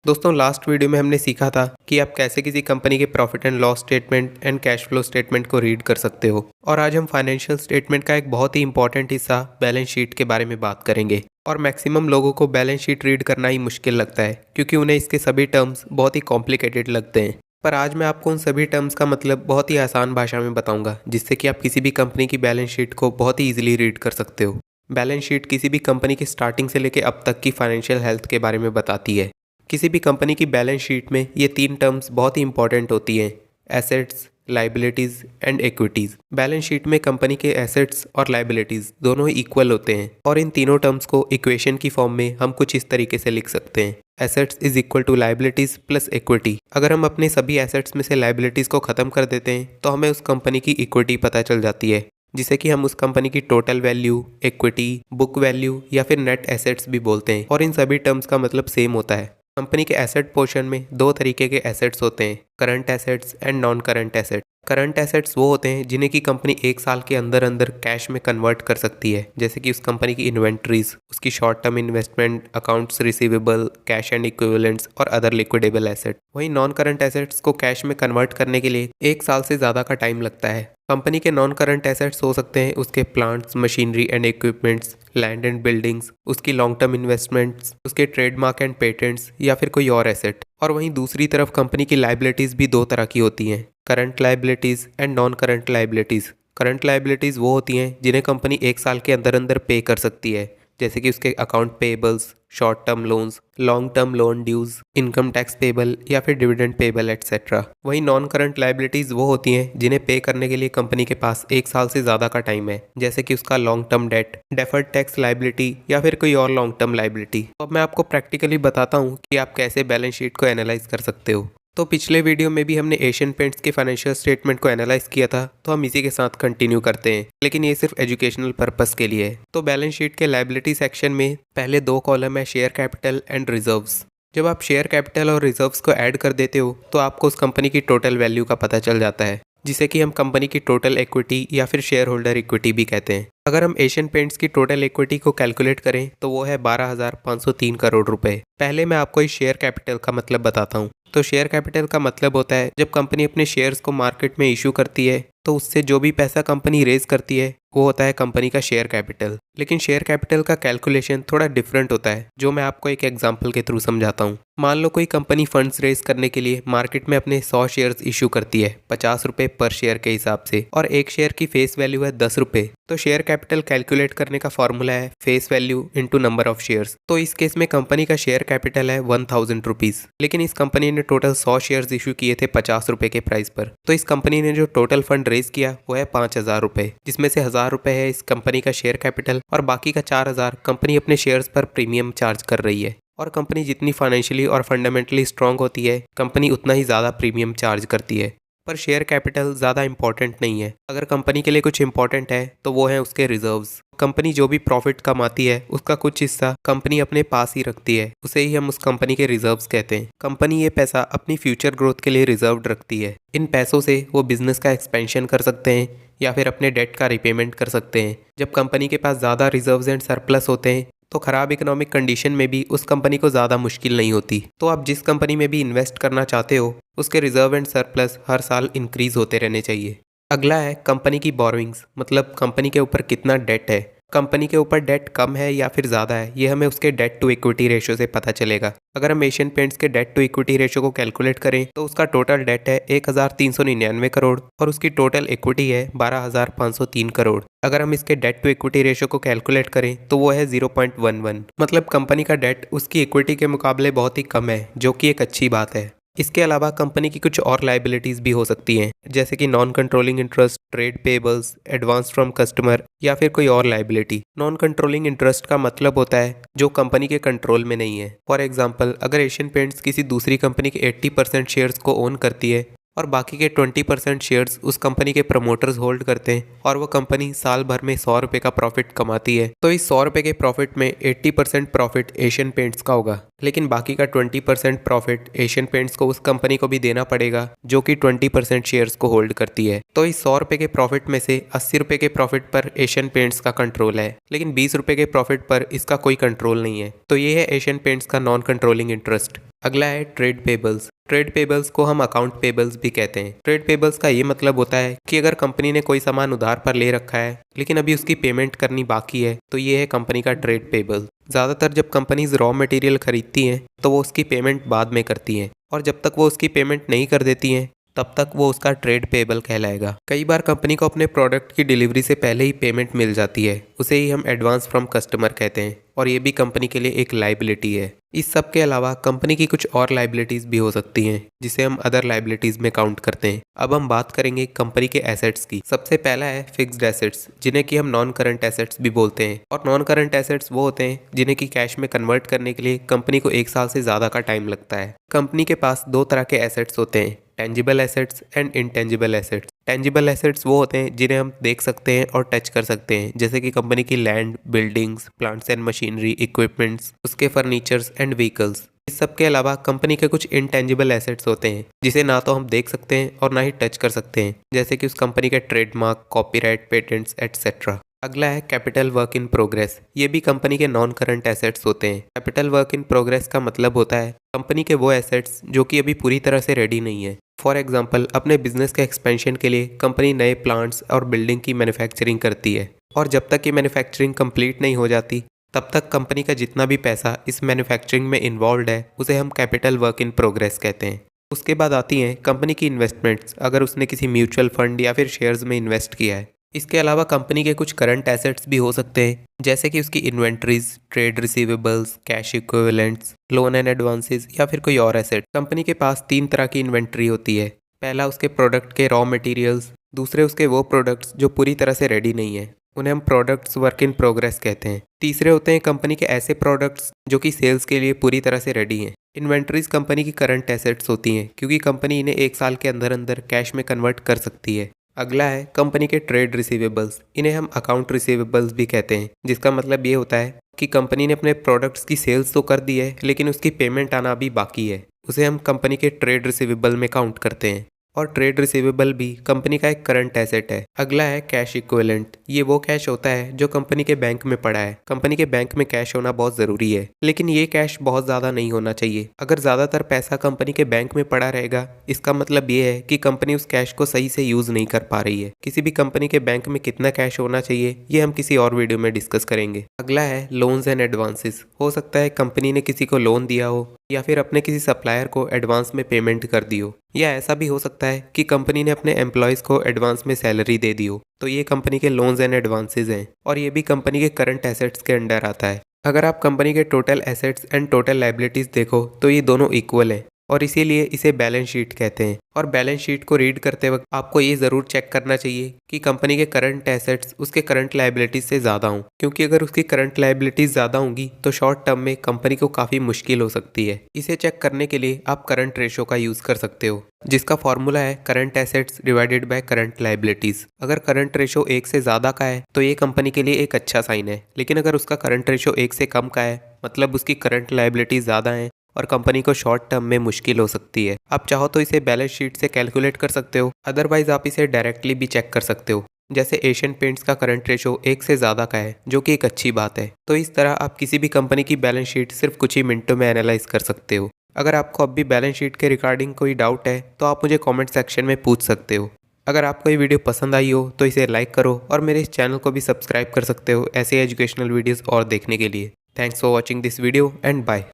दोस्तों last video में हमने सीखा था कि आप कैसे किसी कंपनी के profit and loss statement and cash flow statement को रीड कर सकते हो। और आज हम फाइनेंशियल स्टेटमेंट का एक बहुत ही इंपॉर्टेंट हिस्सा बैलेंस शीट के बारे में बात करेंगे। और मैक्सिमम लोगों को बैलेंस शीट रीड करना ही मुश्किल लगता है क्योंकि उन्हें इसके सभी टर्म्स बहुत ही कॉम्प्लिकेटेड लगते हैं। पर आज मैं आपको उन सभी टर्म्स का मतलब बहुत ही आसान भाषा में बताऊंगा जिससे कि आप किसी भी कंपनी की बैलेंस शीट को बहुत ही ईजिली रीड कर सकते हो। बैलेंस शीट किसी भी कंपनी की स्टार्टिंग से लेकर अब तक की फाइनेंशियल हेल्थ के बारे में बताती है। किसी भी कंपनी की बैलेंस शीट में ये तीन टर्म्स बहुत ही इंपॉर्टेंट होती हैं: assets, liabilities and equities. Balance sheet में कंपनी के एसेट्स और लाइबिलिटीज़ दोनों ही इक्वल होते हैं और इन तीनों टर्म्स को इक्वेशन की फॉर्म में हम कुछ इस तरीके से लिख सकते हैं: assets is equal to liabilities plus equity. अगर हम अपने सभी एसेट्स में से लाइबिलिटीज़ को ख़त्म कर देते हैं तो हमें उस कंपनी की इक्विटी पता चल जाती है, जिसे कि हम उस कंपनी की total value, equity, book value या फिर नेट एसेट्स भी बोलते हैं। और इन सभी टर्म्स का मतलब सेम होता है। कंपनी के एसेट पोर्शन में दो तरीके के एसेट्स होते हैं: current assets and non current asset. Current assets वो होते हैं जिन्हें की कंपनी एक साल के अंदर अंदर कैश में कन्वर्ट कर सकती है, जैसे कि उस कंपनी की इन्वेंट्रीज, उसकी short term investment, accounts receivable, cash and equivalents और अदर लिक्विडेबल एसेट। वहीं नॉन करंट एसेट्स को कैश में कन्वर्ट करने के लिए एक साल से ज़्यादा का टाइम लगता है। कंपनी के नॉन करंट एसेट्स हो सकते हैं उसके plants, machinery and equipments, land and buildings, उसकी लॉन्ग टर्म इन्वेस्टमेंट्स, उसके ट्रेडमार्क एंड पेटेंट्स या फिर कोई और एसेट। और वहीं दूसरी तरफ कंपनी की लाइबिलिटीज़ भी दो तरह की होती हैं: current liabilities and non current liabilities. Current liabilities वो होती हैं जिन्हें कंपनी एक साल के अंदर अंदर पे कर सकती है, जैसे कि उसके account payables, short term loans, long term loan dues, income tax payable या फिर डिविडेंड पेबल एटसेट्रा। वहीं नॉन करंट लाइबिलिटीज़ वो होती हैं जिन्हें पे करने के लिए कंपनी के पास एक साल से ज़्यादा का टाइम है, जैसे कि उसका long term debt, deferred tax liability या फिर कोई और लॉन्ग टर्म लाइबिलिटी। तो अब मैं आपको प्रैक्टिकली बताता हूँ कि आप कैसे बैलेंस शीट को एनालाइज कर सकते हो। तो पिछले वीडियो में भी हमने एशियन पेंट्स के फाइनेंशियल स्टेटमेंट को एनालाइज किया था, तो हम इसी के साथ कंटिन्यू करते हैं, लेकिन ये सिर्फ एजुकेशनल पर्पस के लिए है। तो बैलेंस शीट के लायबिलिटी सेक्शन में पहले दो कॉलम है: शेयर कैपिटल एंड रिजर्व्स। जब आप शेयर कैपिटल और रिजर्व्स को ऐड कर देते हो तो आपको उस कंपनी की टोटल वैल्यू का पता चल जाता है, जिसे कि हम कंपनी की टोटल इक्विटी या फिर शेयर होल्डर इक्विटी भी कहते हैं। अगर हम एशियन पेंट्स की टोटल इक्विटी को कैलकुलेट करें तो वो है 12,503 करोड़ रुपए। पहले मैं आपको इस शेयर कैपिटल का मतलब बताता हूँ। तो शेयर कैपिटल का मतलब होता है जब कंपनी अपने शेयर्स को मार्केट में इशू करती है तो उससे जो भी पैसा कंपनी रेज करती है वो होता है कंपनी का शेयर कैपिटल। लेकिन शेयर कैपिटल का कैलकुलेशन थोड़ा डिफरेंट होता है, जो मैं आपको एक एग्जांपल के थ्रू समझाता हूँ। मान लो कोई कंपनी फंड्स रेज करने के लिए मार्केट में अपने 100 शेयर्स इशू करती है 50 रुपये पर शेयर के हिसाब से, और एक शेयर की फेस वैल्यू है 10 रुपये। तो शेयर कैपिटल कैलकुलेट करने का फॉर्मूला है face value into number of shares. तो इस केस में कंपनी का शेयर कैपिटल है 1000 रुपीज, लेकिन इस कंपनी ने टोटल 100 शेयर्स इशू किए थे 50 रुपए के प्राइस पर। तो इस कंपनी ने जो टोटल फंड रेज किया वो है 5000 रुपए, जिसमें से 1000 रुपए है इस कंपनी का शेयर कैपिटल और बाकी का 4000 कंपनी अपने शेयर्स पर प्रीमियम चार्ज कर रही है। और कंपनी जितनी फाइनेंशियली और फंडामेंटली स्ट्रांग होती है कंपनी उतना ही ज़्यादा प्रीमियम चार्ज करती है। पर शेयर कैपिटल ज़्यादा इंपॉर्टेंट नहीं है। अगर कंपनी के लिए कुछ इंपॉर्टेंट है तो वो है उसके रिजर्व्स। कंपनी जो भी प्रॉफिट कमाती है उसका कुछ हिस्सा कंपनी अपने पास ही रखती है, उसे ही हम उस कंपनी के रिजर्व्स कहते हैं। कंपनी ये पैसा अपनी फ्यूचर ग्रोथ के लिए रिजर्व रखती है। इन पैसों से वो बिजनेस का एक्सपेंशन कर सकते हैं या फिर अपने डेट का रिपेमेंट कर सकते हैं। जब कंपनी के पास ज़्यादा रिजर्व्स एंड सरप्लस होते हैं तो खराब इकोनॉमिक कंडीशन में भी उस कंपनी को ज़्यादा मुश्किल नहीं होती। तो आप जिस कंपनी में भी इन्वेस्ट करना चाहते हो उसके रिजर्व एंड सरप्लस हर साल इंक्रीज होते रहने चाहिए। अगला है कंपनी की बोरोइंग्स, मतलब कंपनी के ऊपर कितना डेट है। कंपनी के ऊपर डेट कम है या फिर ज़्यादा है ये हमें उसके डेट टू इक्विटी रेशियो से पता चलेगा। अगर हम एशियन पेंट्स के डेट टू इक्विटी रेशियो को कैलकुलेट करें तो उसका टोटल डेट है 1399 करोड़ और उसकी टोटल इक्विटी है 12,503 करोड़। अगर हम इसके डेट टू इक्विटी रेशियो को कैलकुलेट करें तो वो है 0.11, मतलब कंपनी का डेट उसकी इक्विटी के मुकाबले बहुत ही कम है, जो कि एक अच्छी बात है। इसके अलावा कंपनी की कुछ और लाइबिलिटीज़ भी हो सकती हैं, जैसे कि non controlling interest, trade payables, advance from customer या फिर कोई और लाइबिलिटी। नॉन कंट्रोलिंग इंटरेस्ट का मतलब होता है जो कंपनी के कंट्रोल में नहीं है। फॉर एग्जांपल, अगर एशियन पेंट्स किसी दूसरी कंपनी के 80% शेयर्स को ओन करती है और बाकी के 20% शेयर्स उस कंपनी के प्रमोटर्स होल्ड करते हैं और वो कंपनी साल भर में 100 रुपये का प्रॉफिट कमाती है, तो इस 100 रुपये के प्रॉफिट में 80% प्रॉफिट एशियन पेंट्स का होगा, लेकिन बाकी का 20% प्रॉफिट एशियन पेंट्स को उस कंपनी को भी देना पड़ेगा जो कि 20% शेयर्स को होल्ड करती है। तो इस 100 रुपए के प्रॉफिट में से 80 रुपए के प्रॉफिट पर एशियन पेंट्स का कंट्रोल है, लेकिन 20 रुपए के प्रॉफिट पर इसका कोई कंट्रोल नहीं है। तो ये है एशियन पेंट्स का नॉन कंट्रोलिंग इंटरेस्ट। अगला है ट्रेड पेबल्स। ट्रेड पेबल्स को हम अकाउंट पेबल्स भी कहते हैं। ट्रेड पेबल्स का ये मतलब होता है कि अगर कंपनी ने कोई सामान उधार पर ले रखा है लेकिन अभी उसकी पेमेंट करनी बाकी है, तो ये है कंपनी का ट्रेड पेबल। ज़्यादातर जब कंपनीज रॉ मटेरियल खरीदती हैं तो वो उसकी पेमेंट बाद में करती हैं, और जब तक वो उसकी पेमेंट नहीं कर देती हैं तब तक वो उसका ट्रेड पेबल कहलाएगा। कई बार कंपनी को अपने प्रोडक्ट की डिलीवरी से पहले ही पेमेंट मिल जाती है, उसे ही हम एडवांस फ्रॉम कस्टमर कहते हैं, और ये भी कंपनी के लिए एक लाइबिलिटी है। इस सब के अलावा कंपनी की कुछ और लाइबिलिटीज भी हो सकती हैं जिसे हम अदर लाइबिलिटीज में काउंट करते हैं। अब हम बात करेंगे कंपनी के एसेट्स की। सबसे पहला है फिक्स्ड एसेट्स, जिन्हें कि हम नॉन करंट एसेट्स भी बोलते हैं। और नॉन करंट एसेट्स वो होते हैं जिन्हें कि कैश में कन्वर्ट करने के लिए कंपनी को 1 साल से ज़्यादा का टाइम लगता है। कंपनी के पास 2 तरह के एसेट्स होते हैं, tangible assets and intangible assets. Tangible assets वो होते हैं जिन्हें हम देख सकते हैं और टच कर सकते हैं, जैसे कि कंपनी की land, buildings, plants and machinery, equipments, उसके फर्नीचर्स एंड व्हीकल्स। इस सब के अलावा कंपनी के कुछ इनटेंजिबल एसेट्स होते हैं जिसे ना तो हम देख सकते हैं और ना ही टच कर सकते हैं, जैसे कि उस कंपनी के ट्रेडमार्क, कॉपीराइट, पेटेंट्स एटसेट्रा। अगला है कैपिटल वर्क इन प्रोग्रेस। ये भी कंपनी के नॉन करंट एसेट्स होते हैं। कैपिटल वर्क इन प्रोग्रेस का मतलब होता है कंपनी के वो एसेट्स जो कि अभी पूरी तरह से रेडी नहीं है। फॉर एग्जांपल, अपने बिजनेस के एक्सपेंशन के लिए कंपनी नए प्लांट्स और बिल्डिंग की मैन्युफैक्चरिंग करती है, और जब तक ये मैन्युफैक्चरिंग कंप्लीट नहीं हो जाती तब तक कंपनी का जितना भी पैसा इस मैन्युफैक्चरिंग में इन्वॉल्व है उसे हम कैपिटल वर्क इन प्रोग्रेस कहते हैं। उसके बाद आती हैं कंपनी की इन्वेस्टमेंट्स, अगर उसने किसी म्यूचुअल फंड या फिर शेयर्स में इन्वेस्ट किया है। इसके अलावा कंपनी के कुछ करंट एसेट्स भी हो सकते हैं, जैसे कि उसकी inventories, trade receivables, cash equivalents, loan and advances, या फिर कोई और एसेट। कंपनी के पास 3 तरह की इन्वेंट्री होती है। पहला उसके प्रोडक्ट के रॉ मटेरियल्स, दूसरे उसके वो प्रोडक्ट्स जो पूरी तरह से रेडी नहीं है, उन्हें हम प्रोडक्ट्स वर्क इन प्रोग्रेस कहते हैं। तीसरे होते हैं कंपनी के ऐसे प्रोडक्ट्स जो कि सेल्स के लिए पूरी तरह से रेडी हैं। इन्वेंट्रीज कंपनी की करंट एसेट्स होती हैं क्योंकि कंपनी इन्हें 1 साल के अंदर अंदर कैश में कन्वर्ट कर सकती है। अगला है कंपनी के ट्रेड रिसीवेबल्स। इन्हें हम अकाउंट रिसीवेबल्स भी कहते हैं, जिसका मतलब ये होता है कि कंपनी ने अपने प्रोडक्ट्स की सेल्स तो कर दी है लेकिन उसकी पेमेंट आना अभी बाकी है, उसे हम कंपनी के ट्रेड रिसीवेबल में काउंट करते हैं। और ट्रेड रिसीवेबल भी कंपनी का एक करंट एसेट है। अगला है कैश इक्विवेलेंट। ये वो कैश होता है जो कंपनी के बैंक में पड़ा है। कंपनी के बैंक में कैश होना बहुत ज़रूरी है, लेकिन ये कैश बहुत ज़्यादा नहीं होना चाहिए। अगर ज़्यादातर पैसा कंपनी के बैंक में पड़ा रहेगा, इसका मतलब ये है कि कंपनी उस कैश को सही से यूज़ नहीं कर पा रही है। किसी भी कंपनी के बैंक में कितना कैश होना चाहिए ये हम किसी और वीडियो में डिस्कस करेंगे। अगला है लोन्स एंड एडवांसेस। हो सकता है कंपनी ने किसी को लोन दिया हो या फिर अपने किसी सप्लायर को एडवांस में पेमेंट कर दी हो, या ऐसा भी हो सकता है कि कंपनी ने अपने एम्प्लॉयज़ को एडवांस में सैलरी दे दी हो। तो ये कंपनी के लोन्स एंड एडवांसेस हैं, और ये भी कंपनी के करंट एसेट्स के अंडर आता है। अगर आप कंपनी के total assets and total liabilities देखो तो ये दोनों इक्वल हैं, और इसीलिए इसे बैलेंस शीट कहते हैं। और बैलेंस शीट को रीड करते वक्त आपको ये ज़रूर चेक करना चाहिए कि कंपनी के करंट एसेट्स उसके करंट लायबिलिटीज से ज़्यादा हों, क्योंकि अगर उसकी करंट लायबिलिटीज ज़्यादा होंगी तो शॉर्ट टर्म में कंपनी को काफ़ी मुश्किल हो सकती है। इसे चेक करने के लिए आप करंट रेशो का यूज़ कर सकते हो, जिसका फॉर्मूला है current assets divided by current liabilities. अगर करंट रेशो 1 से ज़्यादा का है तो ये कंपनी के लिए एक अच्छा साइन है, लेकिन अगर उसका करंट रेशो 1 से कम का है मतलब उसकी करंट लायबिलिटीज ज़्यादा हैं और कंपनी को शॉर्ट टर्म में मुश्किल हो सकती है। आप चाहो तो इसे बैलेंस शीट से कैलकुलेट कर सकते हो, अदरवाइज आप इसे डायरेक्टली भी चेक कर सकते हो। जैसे एशियन पेंट्स का करंट रेशो 1 से ज़्यादा का है, जो कि एक अच्छी बात है। तो इस तरह आप किसी भी कंपनी की बैलेंस शीट सिर्फ कुछ ही मिनटों में एनालाइज कर सकते हो। अगर आपको अब भी बैलेंस शीट के रिगार्डिंग कोई डाउट है तो आप मुझे कॉमेंट सेक्शन में पूछ सकते हो। अगर आपको ये वीडियो पसंद आई हो तो इसे लाइक करो, और मेरे इस चैनल को भी सब्सक्राइब कर सकते हो ऐसे एजुकेशनल वीडियोज़ और देखने के लिए। Thanks for watching this video and bye.